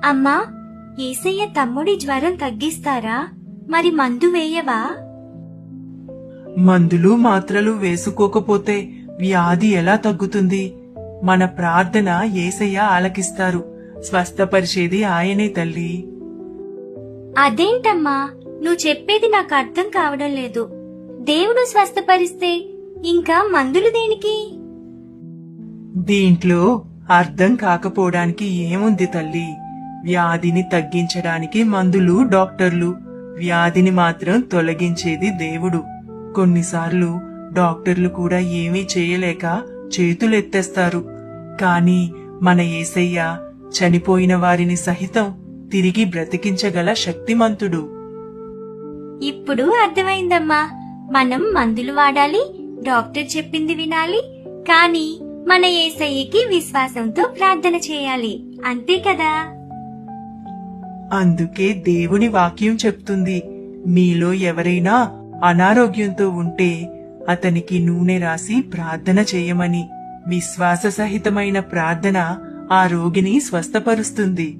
అమ్మా, యేసయ్య తమ్ముడి జ్వరం తగ్గిస్తారా? మరి మందు వేయవా? మందులు మాత్రలు వేసుకోకపోతే వ్యాధి ఎలా తగ్గుతుంది? మన ప్రార్థన యేసయ్య ఆలకిస్తారు. స్వస్థపరిచేది ఆయనే తల్లి. అదేంటమ్మా, నువ్వు చెప్పేది నాకు అర్థం కావడం లేదు. దేవుడు స్వస్థపరిస్తే ఇంకా మందులు దేనికి? దీంట్లో అర్థం కాకపోవడానికి ఏముంది తల్లి? వ్యాధిని తగ్గించడానికి మందులు, డాక్టర్లు. వ్యాధిని మాత్రం తొలగించేది దేవుడు. కొన్నిసార్లు డాక్టర్లు కూడా ఏమీ చేయలేక చేతులెత్తేస్తారు. కాని మన యేసయ్య చనిపోయిన వారిని సహితం తిరిగి బ్రతికించగల శక్తిమంతుడు. ఇప్పుడు అర్థమైందమ్మా. మనం మందులు వాడాలి, డాక్టర్ చెప్పింది వినాలి, కానీ మన యేసయ్యకి విశ్వాసంతో ప్రార్థన చేయాలి. అంతే కదా? అందుకే దేవుని వాక్యం చెప్తుంది, మీలో ఎవరైనా అనారోగ్యంతో ఉంటే అతనికి నూనె రాసి ప్రార్థన చేయమని. విశ్వాస సహితమైన ప్రార్థన ఆ రోగిని స్వస్థపరుస్తుంది.